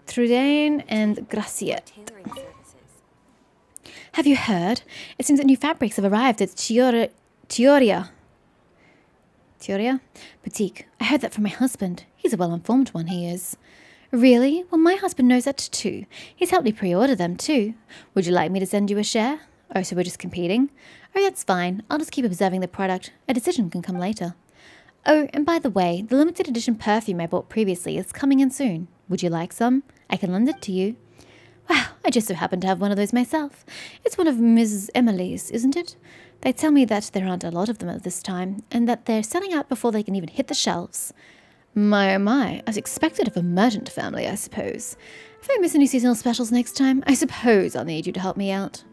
Trudain and Graciet. Have you heard? It seems that new fabrics have arrived at Chioria Boutique. I heard that from my husband. He's a well-informed one, he is. Really? Well, my husband knows that too. He's helped me pre-order them too. Would you like me to send you a share? Oh, so we're just competing? Oh, that's fine. I'll just keep observing the product. A decision can come later. Oh, and by the way, the limited edition perfume I bought previously is coming in soon. Would you like some? I can lend it to you. Wow, I just so happen to have one of those myself. It's one of Mrs. Emily's, isn't it? They tell me that there aren't a lot of them at this time, and that they're selling out before they can even hit the shelves. My, oh my, as expected of a merchant family, I suppose. If I miss any seasonal specials next time, I suppose I'll need you to help me out.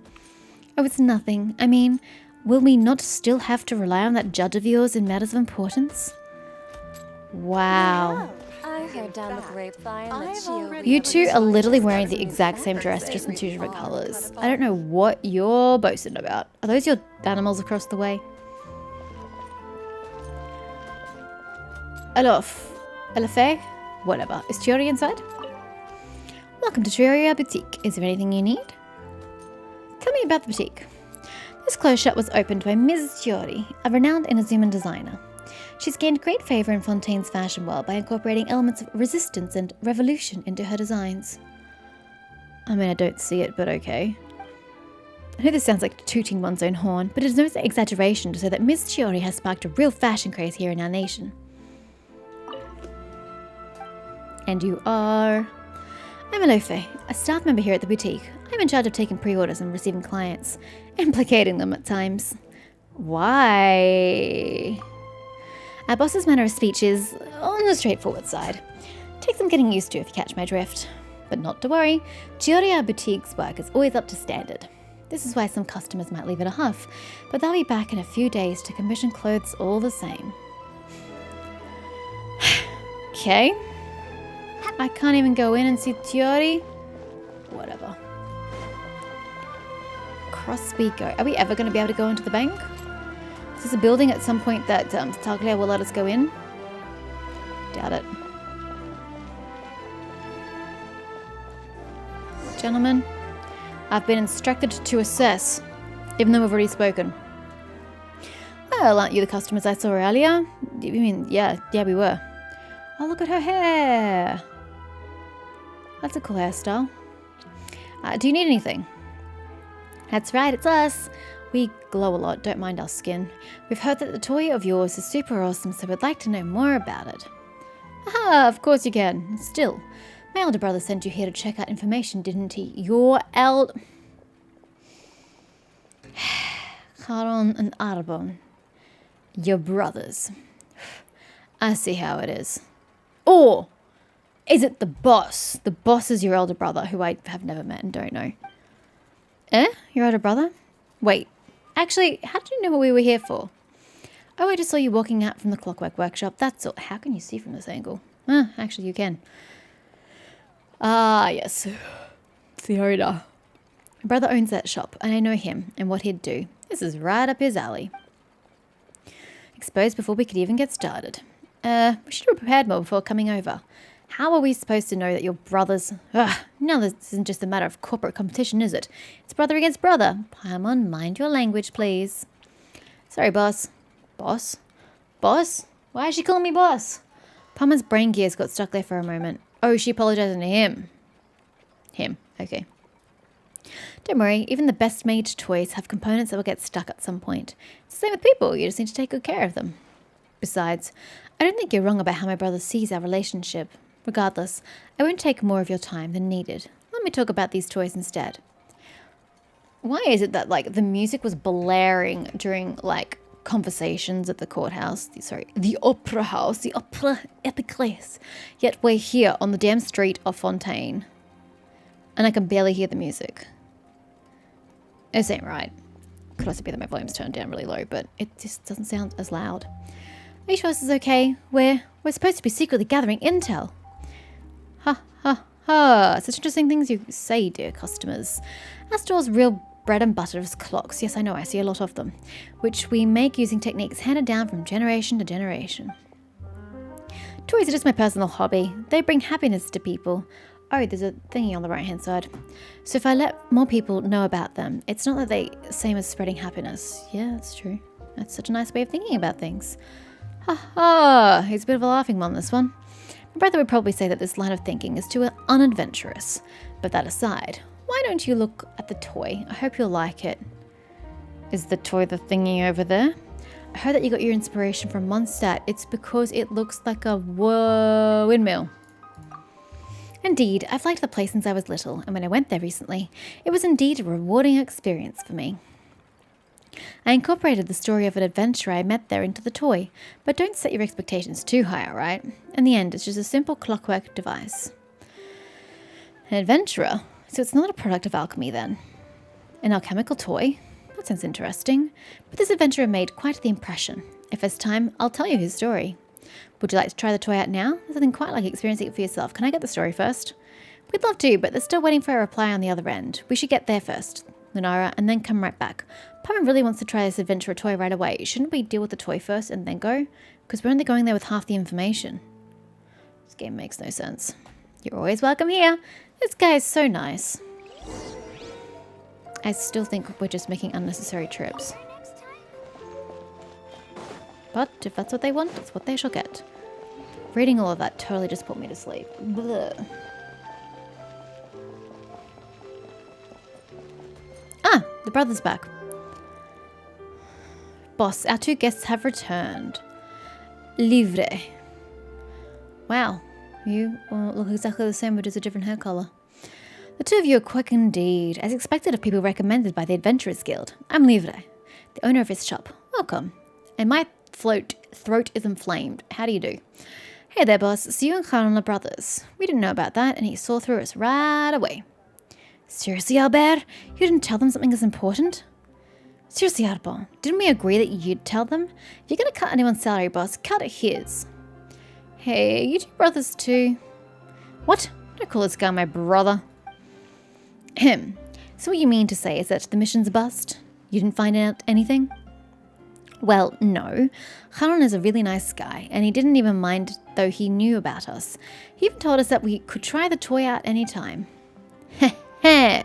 Oh, it's nothing. I mean, will we not still have to rely on that judge of yours in matters of importance? Wow. I heard down the grapevine that Chiori... You two are literally wearing the exact same dress, just in two different colours. I don't know what you're boasting about. Are those your animals across the way? Alof. Elafe? Whatever. Is Chiori inside? Welcome to Chiori Boutique. Is there anything you need? Tell me about the boutique. This clothes shop was opened by Ms. Chiori, a renowned Inazuman designer. She's gained great favour in Fontaine's fashion world by incorporating elements of resistance and revolution into her designs. I mean, I don't see it, but okay. I know this sounds like tooting one's own horn, but it is no exaggeration to say that Ms. Chiori has sparked a real fashion craze here in our nation. And you are... I'm Alofe, a staff member here at the boutique. I'm in charge of taking pre-orders and receiving clients, implicating them at times. Why? Our boss's manner of speech is on the straightforward side. Takes some getting used to if you catch my drift. But not to worry, Chiori Boutique's work is always up to standard. This is why some customers might leave in a huff, but they'll be back in a few days to commission clothes all the same. Okay. I can't even go in and see Chiori. Whatever. Cross we go. Are we ever going to be able to go into the bank? Is this a building at some point that Taglia will let us go in? Doubt it. Gentlemen, I've been instructed to assess, even though we've already spoken. Well, aren't you the customers I saw earlier? You mean, yeah, we were. Oh, look at her hair. That's a cool hairstyle. Do you need anything? That's right, it's us. We glow a lot, don't mind our skin. We've heard that the toy of yours is super awesome, so we'd like to know more about it. Ah, of course you can. Still, my elder brother sent you here to check out information, didn't he? Your Caron and Arbon. Your brothers. I see how it is. Or is it the boss? The boss is your elder brother, who I have never met and don't know. Eh? Your elder brother? Wait. Actually, how did you know what we were here for? Oh, I just saw you walking out from the clockwork workshop. That's all. How can you see from this angle? Actually, you can. Ah, yes. The owner. My brother owns that shop, and I know him and what he'd do. This is right up his alley. Exposed before we could even get started. We should have prepared more before coming over. How are we supposed to know that your brothers... now this isn't just a matter of corporate competition, is it? It's brother against brother. Paimon, mind your language, please. Sorry, boss. Boss? Boss? Why is she calling me boss? Palmer's brain gears got stuck there for a moment. Oh, she apologizing to him. Him, okay. Don't worry, even the best made toys have components that will get stuck at some point. It's the same with people, you just need to take good care of them. Besides, I don't think you're wrong about how my brother sees our relationship. Regardless, I won't take more of your time than needed. Let me talk about these toys instead. Why is it that, like, the music was blaring during, like, conversations at the courthouse? The opera house, the opera epiclese. Yet we're here on the damn street of Fontaine. And I can barely hear the music. This ain't right. Could also be that my volume's turned down really low, but it just doesn't sound as loud. Are you sure this is okay? We're supposed to be secretly gathering intel. Ha, ha, ha. Such interesting things you say, dear customers. Our store's real bread and butter is clocks. Yes, I know, I see a lot of them. Which we make using techniques handed down from generation to generation. Toys are just my personal hobby. They bring happiness to people. Oh, there's a thingy on the right-hand side. So if I let more people know about them, it's not that they same as spreading happiness. Yeah, that's true. That's such a nice way of thinking about things. Ha ha! He's a bit of a laughing one, this one. My brother would probably say that this line of thinking is too unadventurous. But that aside, why don't you look at the toy? I hope you'll like it. Is the toy the thingy over there? I heard that you got your inspiration from Mondstadt. It's because it looks like a windmill. Indeed, I've liked the place since I was little, and when I went there recently, it was indeed a rewarding experience for me. I incorporated the story of an adventurer I met there into the toy, but don't set your expectations too high, alright? In the end, it's just a simple clockwork device. An adventurer? So it's not a product of alchemy then? An alchemical toy? That sounds interesting. But this adventurer made quite the impression. If there's time, I'll tell you his story. Would you like to try the toy out now? There's nothing quite like experiencing it for yourself. Can I get the story first? We'd love to, but they're still waiting for a reply on the other end. We should get there first, Lunara, and then come right back. Papa really wants to try this adventurer toy right away. Shouldn't we deal with the toy first and then go? Because we're only going there with half the information. This game makes no sense. You're always welcome here. This guy is so nice. I still think we're just making unnecessary trips. But if that's what they want, that's what they shall get. Reading all of that totally just put me to sleep. Blech. Ah, the brother's back. Boss, our two guests have returned. Livre. Wow, you look exactly the same but just a different hair colour. The two of you are quick indeed, as expected of people recommended by the Adventurers Guild. I'm Livre, the owner of this shop. Welcome. And my throat is inflamed. How do you do? Hey there, boss. So you and Khan are brothers. We didn't know about that, and he saw through us right away. Seriously, Albert? You didn't tell them something as important? Seriously, Arbon, didn't we agree that you'd tell them? If you're going to cut anyone's salary, boss, cut it his. Hey, you two brothers too? What? Don't call this guy my brother. Ahem. So what you mean to say is that the mission's a bust? You didn't find out anything? Well, no. Haron is a really nice guy, and he didn't even mind though he knew about us. He even told us that we could try the toy out anytime. Heh heh,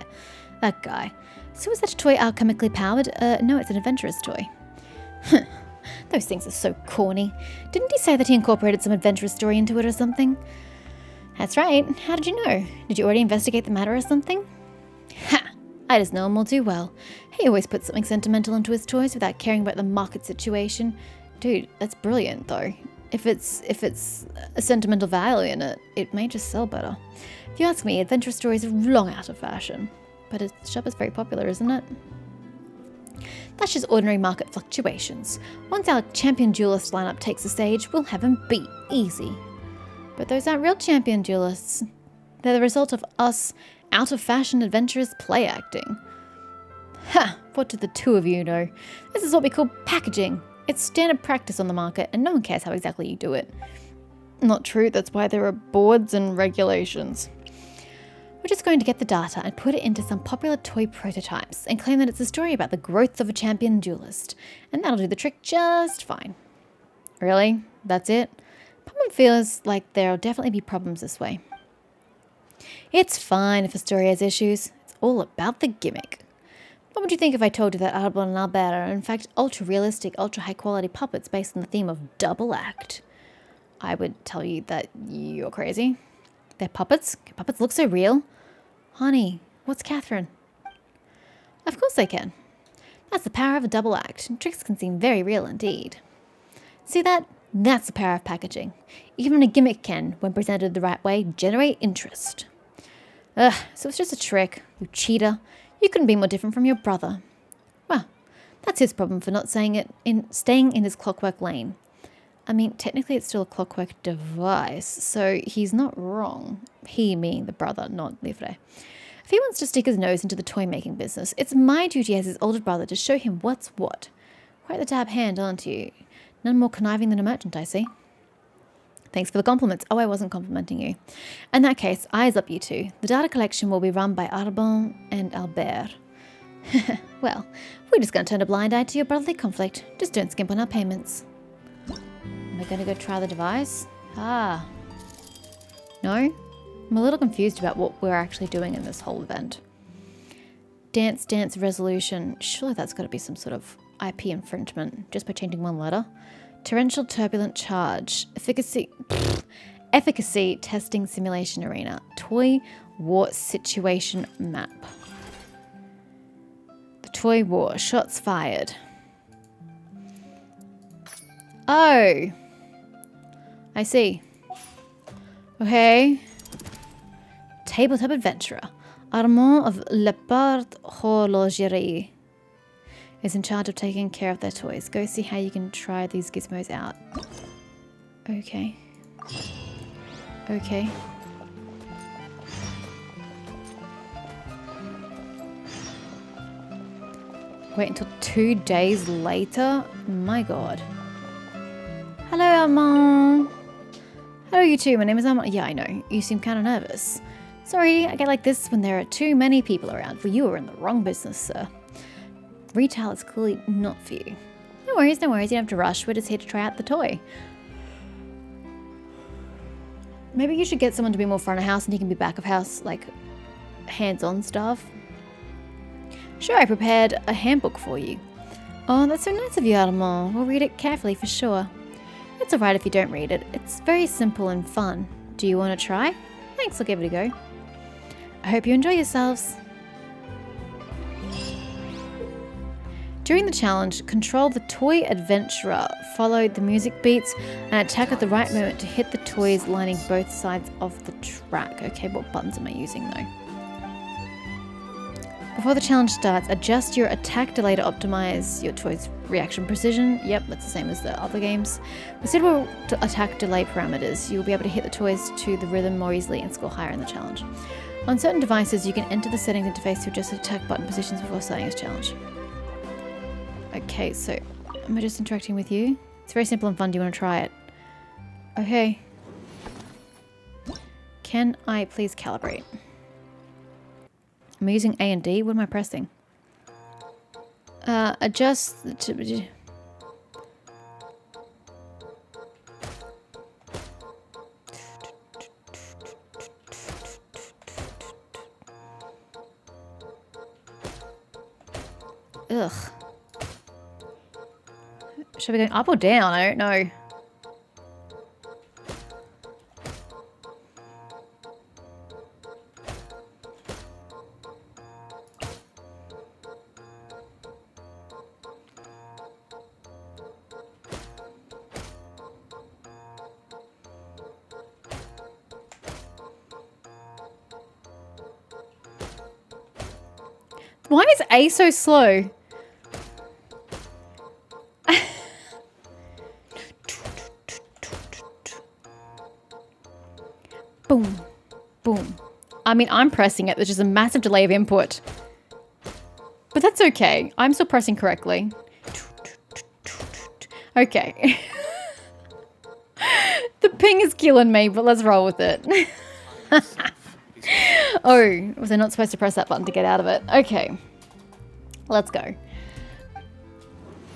that guy. So is that toy alchemically powered? No, it's an adventurous toy. Those things are so corny. Didn't he say that he incorporated some adventurous story into it or something? That's right. How did you know? Did you already investigate the matter or something? Ha! I just know him all too well. He always puts something sentimental into his toys without caring about the market situation. Dude, that's brilliant though. If it's a sentimental value in it, it may just sell better. If you ask me, adventure stories are long out of fashion. But his shop is very popular, isn't it? That's just ordinary market fluctuations. Once our champion duelist lineup takes the stage, we'll have him beat. Easy. But those aren't real champion duelists. They're the result of us out-of-fashion adventurers play acting. Ha! What do the two of you know? This is what we call packaging. It's standard practice on the market, and no one cares how exactly you do it. Not true, that's why there are boards and regulations. We're just going to get the data and put it into some popular toy prototypes and claim that it's a story about the growth of a champion duelist. And that'll do the trick just fine. Really? That's it? Pumman feels like there'll definitely be problems this way. It's fine if a story has issues. It's all about the gimmick. What would you think if I told you that Arbon and Albert are in fact ultra-realistic, ultra-high-quality puppets based on the theme of double act? I would tell you that you're crazy. They're puppets? Can puppets look so real? Honey, what's Catherine? Of course they can. That's the power of a double act. Tricks can seem very real indeed. See that? That's the power of packaging. Even a gimmick can, when presented the right way, generate interest. Ugh, so it's just a trick. You cheater. You couldn't be more different from your brother. Well, that's his problem for not staying in his clockwork lane. I mean, technically it's still a clockwork device, so he's not wrong. He meaning the brother, not Livre. If he wants to stick his nose into the toy-making business, it's my duty as his older brother to show him what's what. Quite the dab hand, aren't you? None more conniving than a merchant, I see. Thanks for the compliments. Oh, I wasn't complimenting you. In that case, eyes up, you two. The data collection will be run by Arbon and Albert. Well, we're just going to turn a blind eye to your brotherly conflict. Just don't skimp on our payments. Am I going to go try the device? Ah. No? I'm a little confused about what we're actually doing in this whole event. Dance Dance Resolution. Surely that's got to be some sort of IP infringement just by changing one letter. Torrential Turbulent Charge. Efficacy Testing Simulation Arena. Toy War Situation Map. The Toy War. Shots fired. Oh. I see. Okay. Tabletop Adventurer. Armand of Lepard Horlogerie is in charge of taking care of their toys. Go see how you can try these gizmos out. Okay. Okay. Wait until 2 days later? My god. Hello, Armand. Hello, you two. My name is Armand. Yeah, I know. You seem kind of nervous. Sorry, I get like this when there are too many people around. For you are in the wrong business, sir. Retail is clearly not for you. No worries, no worries. You don't have to rush. We're just here to try out the toy. Maybe you should get someone to be more front of house and he can be back of house, like hands-on stuff. Sure, I prepared a handbook for you. Oh, that's so nice of you, Armand. We'll read it carefully for sure. It's alright if you don't read it. It's very simple and fun. Do you want to try? Thanks, I'll give it a go. I hope you enjoy yourselves. During the challenge, control the toy adventurer, follow the music beats, and attack at the right moment to hit the toys lining both sides of the track. Okay, what buttons am I using though? Before the challenge starts, adjust your attack delay to optimize your toy's reaction precision. Yep, that's the same as the other games. With suitable attack delay parameters, you'll be able to hit the toys to the rhythm more easily and score higher in the challenge. On certain devices, you can enter the settings interface to adjust attack button positions before starting this challenge. Okay, so am I just interacting with you? It's very simple and fun. Do you want to try it? Okay. Can I please calibrate? I'm using A and D. What am I pressing? Adjust to... Ugh. Should we go up or down? I don't know. Why is A so slow? Boom, boom. I mean, I'm pressing it. There's just a massive delay of input. But that's okay. I'm still pressing correctly. Okay. The ping is killing me, but let's roll with it. Oh, was I not supposed to press that button to get out of it? Okay. Let's go.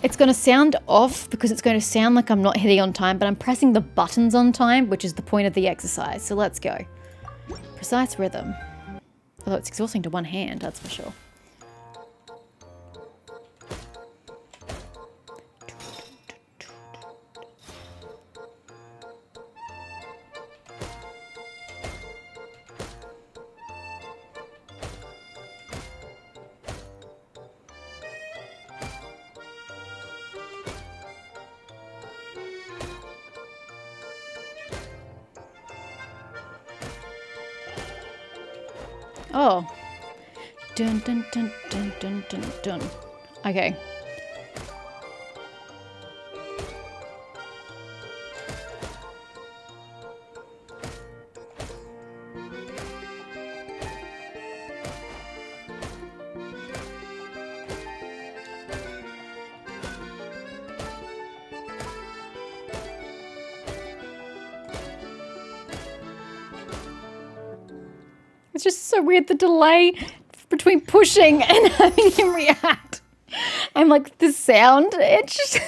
It's going to sound off because it's going to sound like I'm not hitting on time, but I'm pressing the buttons on time, which is the point of the exercise. So let's go. Precise rhythm. Although it's exhausting to one hand, that's for sure. Oh. Dun dun dun dun dun dun dun. Okay. It's just so weird, the delay between pushing and having him react. And like the sound, it just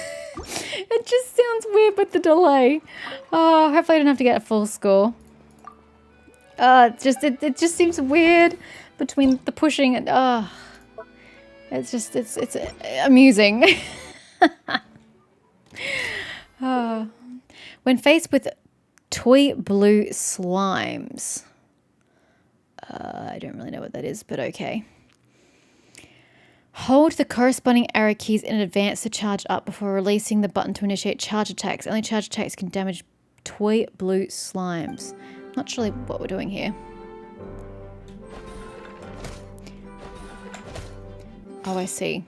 sounds weird with the delay. Oh, hopefully I don't have to get a full score. It just seems weird between the pushing and it's amusing. When faced with toy blue slimes, I don't really know what that is, but okay. Hold the corresponding arrow keys in advance to charge up before releasing the button to initiate charge attacks. Only charge attacks can damage toy blue slimes. Not sure what we're doing here. Oh, I see.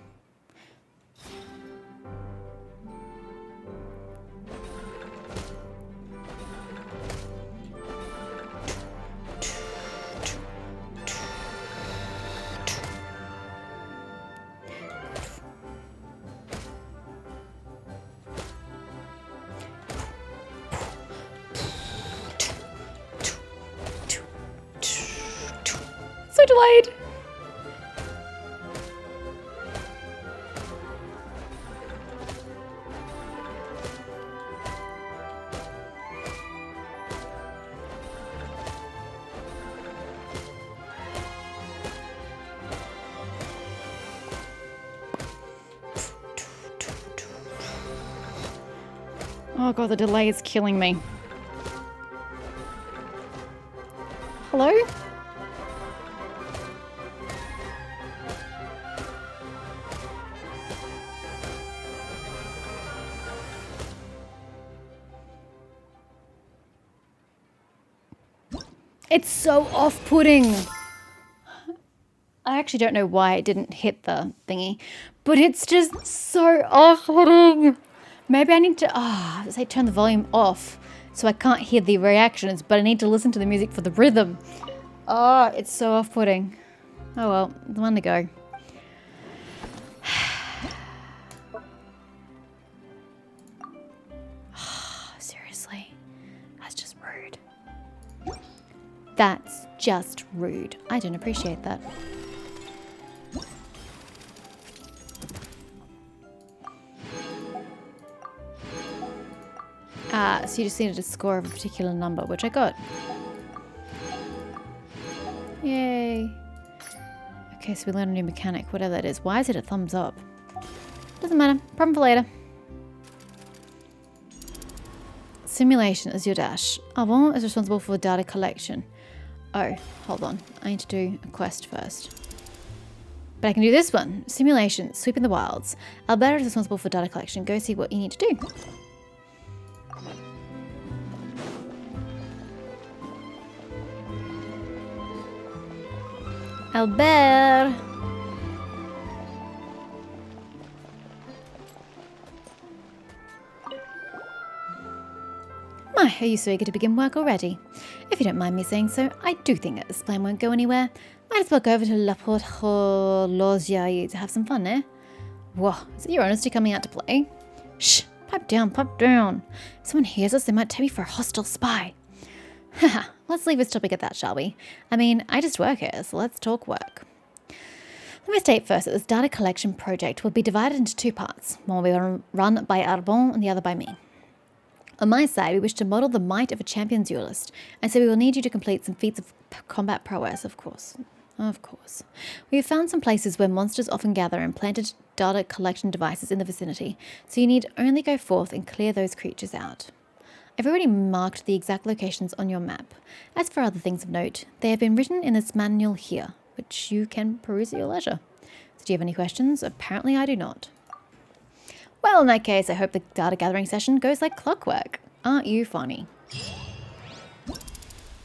So delayed. Oh god, the delay is killing me. Hello? It's so off-putting. I actually don't know why it didn't hit the thingy, but it's just so off-putting. Maybe I need to, say turn the volume off so I can't hear the reactions, but I need to listen to the music for the rhythm. Oh, it's so off-putting. Oh well, one to go. Seriously, that's just rude. That's just rude. I don't appreciate that. So you just needed a score of a particular number, which I got. Yay. Okay, so we learned a new mechanic, whatever that is. Why is it a thumbs up? Doesn't matter. Problem for later. Simulation is your dash. Avant is responsible for data collection. Oh, hold on. I need to do a quest first. But I can do this one. Simulation, sweeping the wilds. Alberta is responsible for data collection. Go see what you need to do. Albert! My, are you so eager to begin work already? If you don't mind me saying so, I do think that this plan won't go anywhere. Might as well go over to La Porte Horlogier to have some fun, eh? Whoa, is it your honesty coming out to play? Shh, pipe down, pipe down. If someone hears us, they might take me for a hostile spy. Haha, let's leave this topic at that, shall we? I mean, I just work here, so let's talk work. Let me state first that this data collection project will be divided into two parts. One will be run by Arbon and the other by me. On my side, we wish to model the might of a champion duelist, and so we will need you to complete some feats of combat prowess, of course. Of course. We have found some places where monsters often gather and planted data collection devices in the vicinity, so you need only go forth and clear those creatures out. I've already marked the exact locations on your map. As for other things of note, they have been written in this manual here, which you can peruse at your leisure. So do you have any questions? Apparently I do not. Well, in that case, I hope the data gathering session goes like clockwork. Aren't you funny?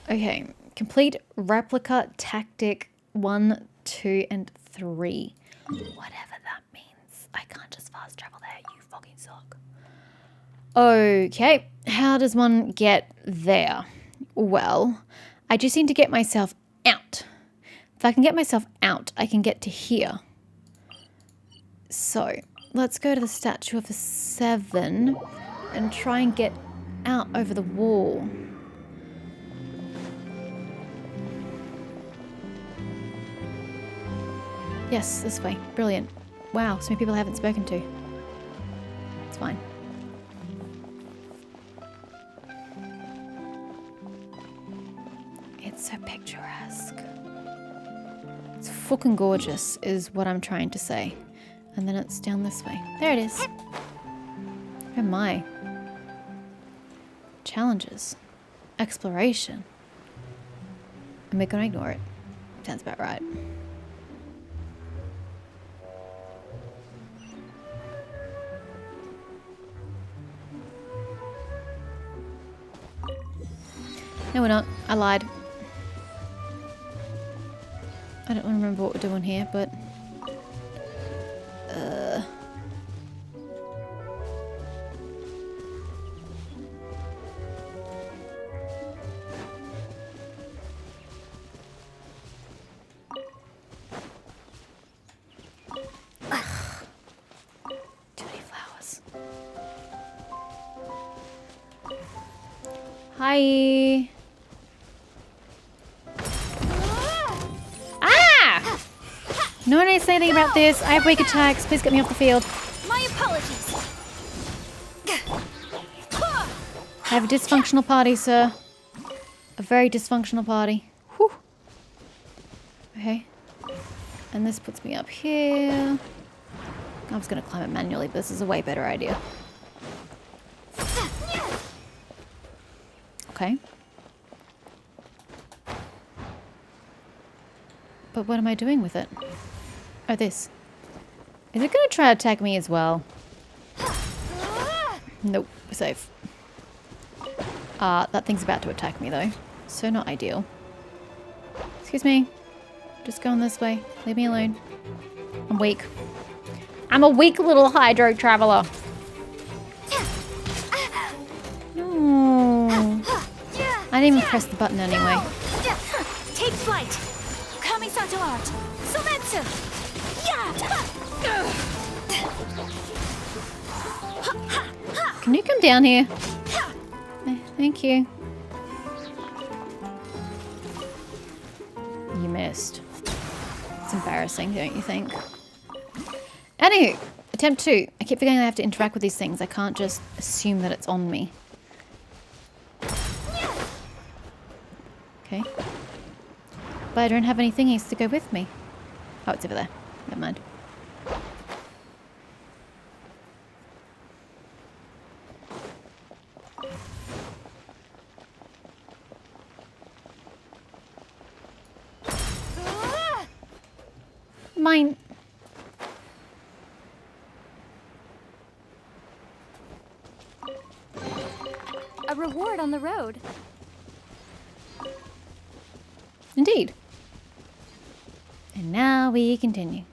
Okay, complete replica tactic 1, 2, and 3. Whatever that means. I can't just fast travel there, you fucking suck. Okay, how does one get there? Well, I just need to get myself out. If I can get myself out, I can get to here. So, let's go to the Statue of the Seven and try and get out over the wall. Yes, this way. Brilliant. Wow, so many people I haven't spoken to. It's fine. It's so fucking gorgeous is what I'm trying to say. And then it's down this way. There it is. Oh my. Challenges. Exploration. And we're gonna ignore it. Sounds about right. No, we're not. I lied. I don't remember what we're doing here, but... Too many flowers. Hi. No one say anything about this. I have weak attacks. Please get me off the field. My apologies. I have a dysfunctional party, sir. A very dysfunctional party. Whew. Okay. And this puts me up here. I was going to climb it manually, but this is a way better idea. Okay. But what am I doing with it? Oh, this. Is it going to try to attack me as well? Nope, we're safe. That thing's about to attack me though. So not ideal. Excuse me. Just going this way. Leave me alone. I'm weak. I'm a weak little hydro traveler. No. I didn't even press the button anyway. Take flight. Kamisato art. Sometsu. Can you come down here? Thank you. You missed. It's embarrassing, don't you think? Anywho, attempt 2. I keep forgetting I have to interact with these things. I can't just assume that it's on me. Okay. But I don't have any thingies to go with me. Oh, it's over there. Never mind. Mine. A reward on the road. Indeed. And now we continue.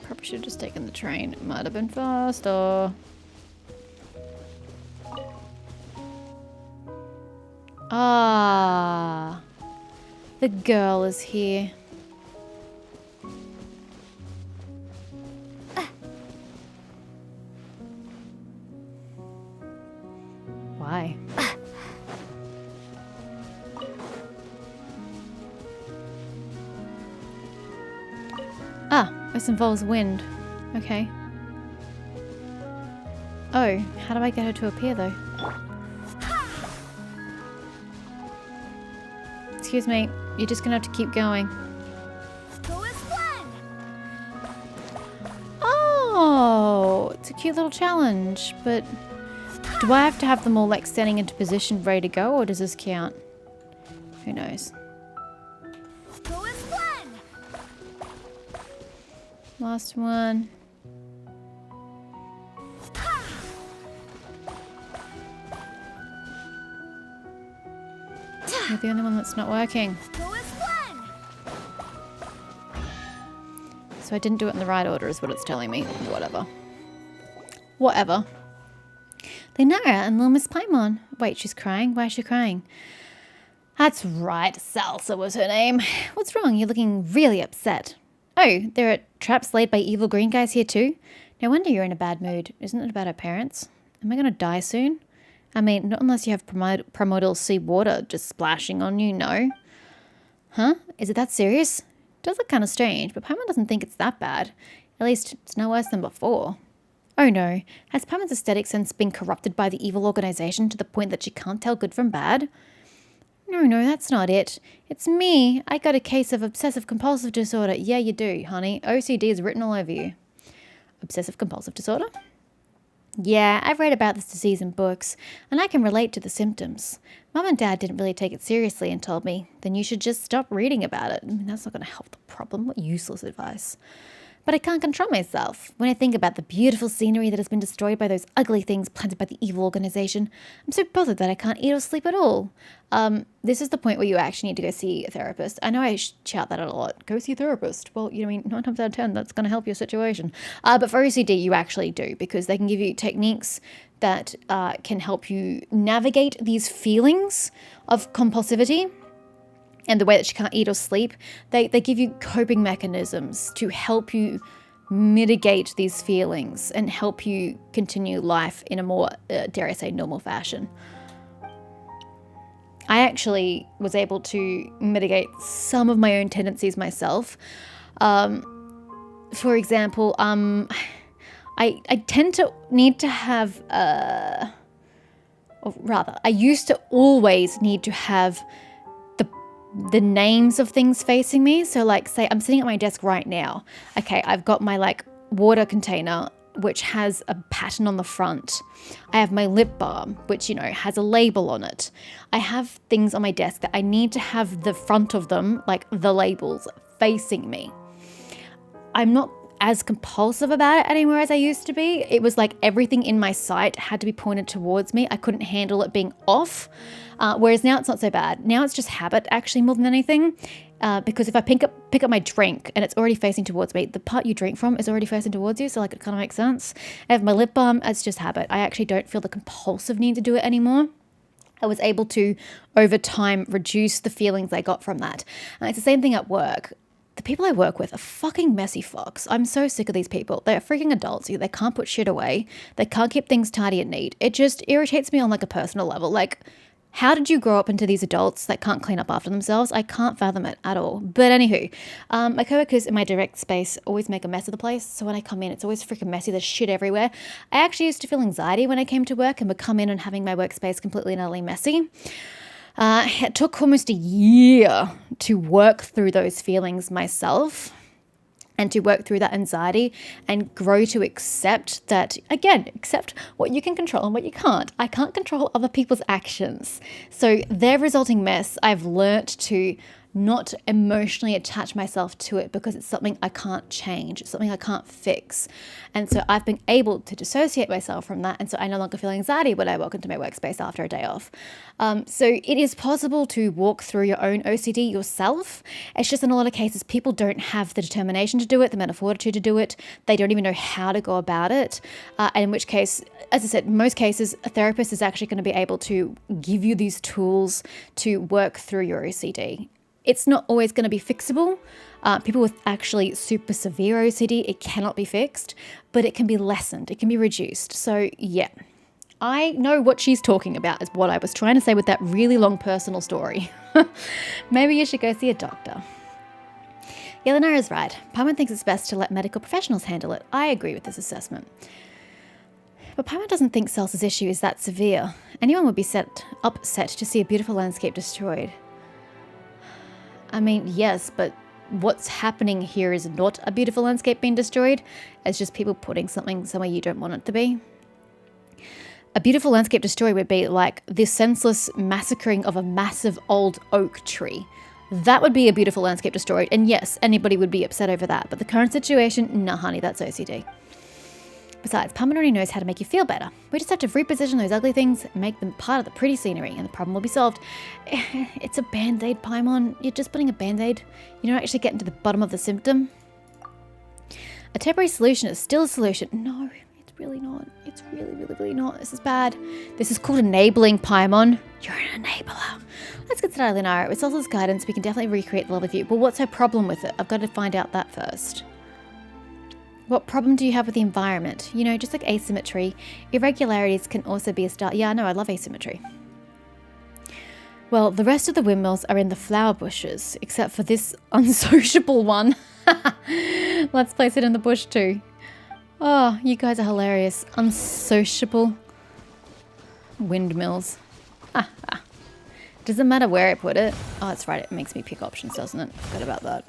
Probably should have just taken the train. It might have been faster. Ah, the girl is here. Why? This involves wind. Okay. Oh, how do I get her to appear though? Excuse me, you're just gonna have to keep going. Oh, it's a cute little challenge, but do I have to have them all like standing into position ready to go, or does this count? Who knows? Last one. You're the only one that's not working. So I didn't do it in the right order is what it's telling me. Whatever. Whatever. Lunara and little Miss Paimon. Wait, she's crying? Why is she crying? That's right, Salsa was her name. What's wrong? You're looking really upset. Oh, there are traps laid by evil green guys here too? No wonder you're in a bad mood. Isn't it about our parents? Am I going to die soon? I mean, not unless you have primordial sea water just splashing on you, no. Huh? Is it that serious? It does look kind of strange, but Paimon doesn't think it's that bad. At least it's no worse than before. Oh no, has Paimon's aesthetic sense been corrupted by the evil organization to the point that she can't tell good from bad? No, that's not it. It's me. I got a case of obsessive compulsive disorder. Yeah, you do, honey. OCD is written all over you. Obsessive compulsive disorder? Yeah, I've read about this disease in books, and I can relate to the symptoms. Mum and Dad didn't really take it seriously and told me, then you should just stop reading about it. I mean, that's not going to help the problem. What useless advice. But I can't control myself. When I think about the beautiful scenery that has been destroyed by those ugly things planted by the evil organization, I'm so bothered that I can't eat or sleep at all. This is the point where you actually need to go see a therapist. I know I shout that a lot. Go see a therapist. Well, you know, I mean, 9 times out of 10, that's going to help your situation. But for OCD, you actually do, because they can give you techniques that can help you navigate these feelings of compulsivity. And the way that she can't eat or sleep, they give you coping mechanisms to help you mitigate these feelings and help you continue life in a more, dare I say, normal fashion. I actually was able to mitigate some of my own tendencies myself. For example, I tend to need to have, or rather, I used to always need to have the names of things facing me. So like, say I'm sitting at my desk right now. Okay, I've got my like water container, which has a pattern on the front. I have my lip balm, which, you know, has a label on it. I have things on my desk that I need to have the front of them, like the labels, facing me. I'm not as compulsive about it anymore as I used to be. It was like everything in my sight had to be pointed towards me. I couldn't handle it being off. Whereas now it's not so bad. Now it's just habit, actually, more than anything. Because if I pick up my drink and it's already facing towards me, the part you drink from is already facing towards you. So like, it kind of makes sense. I have my lip balm. It's just habit. I actually don't feel the compulsive need to do it anymore. I was able to, over time, reduce the feelings I got from that. And it's the same thing at work. The people I work with are fucking messy fucks. I'm so sick of these people. They're freaking adults. They can't put shit away. They can't keep things tidy and neat. It just irritates me on like a personal level. Like, how did you grow up into these adults that can't clean up after themselves? I can't fathom it at all. But anywho, my coworkers in my direct space always make a mess of the place. So when I come in, it's always freaking messy. There's shit everywhere. I actually used to feel anxiety when I came to work and would come in and having my workspace completely and utterly messy. It took almost a year to work through those feelings myself and to work through that anxiety and grow to accept that, again, accept what you can control and what you can't. I can't control other people's actions. So their resulting mess, I've learnt to not emotionally attach myself to it because it's something I can't change. It's something I can't fix. And so I've been able to dissociate myself from that. And so I no longer feel anxiety when I walk into my workspace after a day off. So it is possible to walk through your own OCD yourself. It's just in a lot of cases, people don't have the determination to do it, the mental fortitude to do it. They don't even know how to go about it. And in which case, as I said, in most cases, a therapist is actually going to be able to give you these tools to work through your OCD. It's not always going to be fixable. People with actually super severe OCD, it cannot be fixed, but it can be lessened. It can be reduced. So yeah, I know what she's talking about is what I was trying to say with that really long personal story. Maybe you should go see a doctor. Yeah, Lunara is right. Paimon thinks it's best to let medical professionals handle it. I agree with this assessment. But Paimon doesn't think Salsa's issue is that severe. Anyone would be upset to see a beautiful landscape destroyed. I mean, yes, but what's happening here is not a beautiful landscape being destroyed. It's just people putting something somewhere you don't want it to be. A beautiful landscape destroyed would be like the senseless massacring of a massive old oak tree. That would be a beautiful landscape destroyed. And yes, anybody would be upset over that. But the current situation, nah, honey, that's OCD. Besides, Paimon already knows how to make you feel better. We just have to reposition those ugly things and make them part of the pretty scenery, and the problem will be solved. It's a band-aid, Paimon. You're just putting a band-aid. You're not actually getting to the bottom of the symptom. A temporary solution is still a solution. No, it's really not. It's really not. This is bad. This is called enabling, Paimon. You're an enabler. Let's get started, Lunara. With Salsa's guidance, we can definitely recreate the level view. But what's her problem with it? I've got to find out that first. What problem do you have with the environment? You know, just like asymmetry, irregularities can also be a start. Yeah, I know, I love asymmetry. Well, the rest of the windmills are in the flower bushes, except for this unsociable one. Let's place it in the bush too. Oh, you guys are hilarious. Unsociable windmills. Doesn't matter where I put it. Oh, that's right. It makes me pick options, doesn't it? Forgot about that.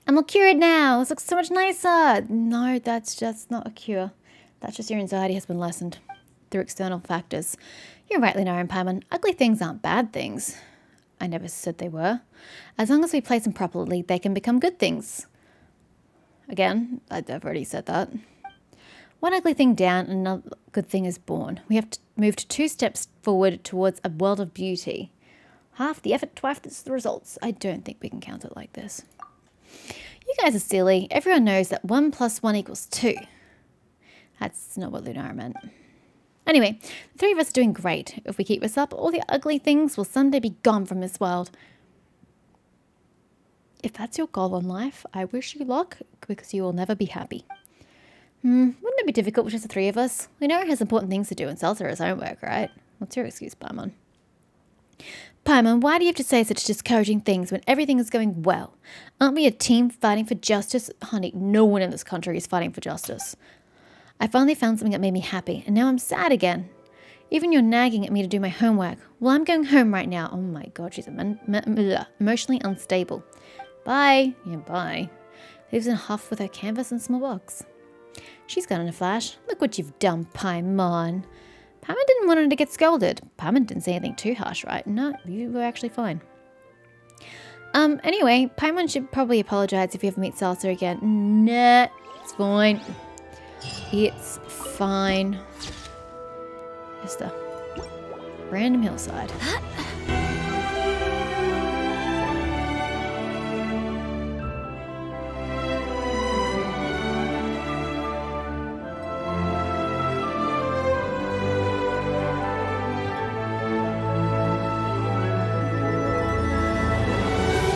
I'm all cured now. This looks so much nicer. No, that's just not a cure. That's just your anxiety has been lessened through external factors. You're right, Lunara and Paimon. Ugly things aren't bad things. I never said they were. As long as we place them properly, they can become good things. Again, I've already said that. One ugly thing down, another good thing is born. We have moved 2 steps forward towards a world of beauty. Half the effort, twice the results. I don't think we can count it like this. You guys are silly. Everyone knows that 1 + 1 = 2. That's not what Lunara meant. Anyway, the 3 of us are doing great. If we keep this up, all the ugly things will someday be gone from this world. If that's your goal in life, I wish you luck, because you will never be happy. Wouldn't it be difficult with just the 3 of us? Lunara has important things to do and Salsa has homework, right? What's your excuse, Paimon? Paimon, why do you have to say such discouraging things when everything is going well? Aren't we a team fighting for justice? Honey, no one in this country is fighting for justice. I finally found something that made me happy, and now I'm sad again. Even you're nagging at me to do my homework. Well, I'm going home right now. Oh my god, she's emotionally unstable. Bye. Yeah, bye. Lives in a huff with her canvas and small box. She's gone in a flash. Look what you've done, Paimon. Paimon didn't want her to get scolded. Paimon didn't say anything too harsh, right? No, you were actually fine. Anyway, Paimon should probably apologize if you ever meet Salsa again. Nah, it's fine. It's fine. Just a random hillside.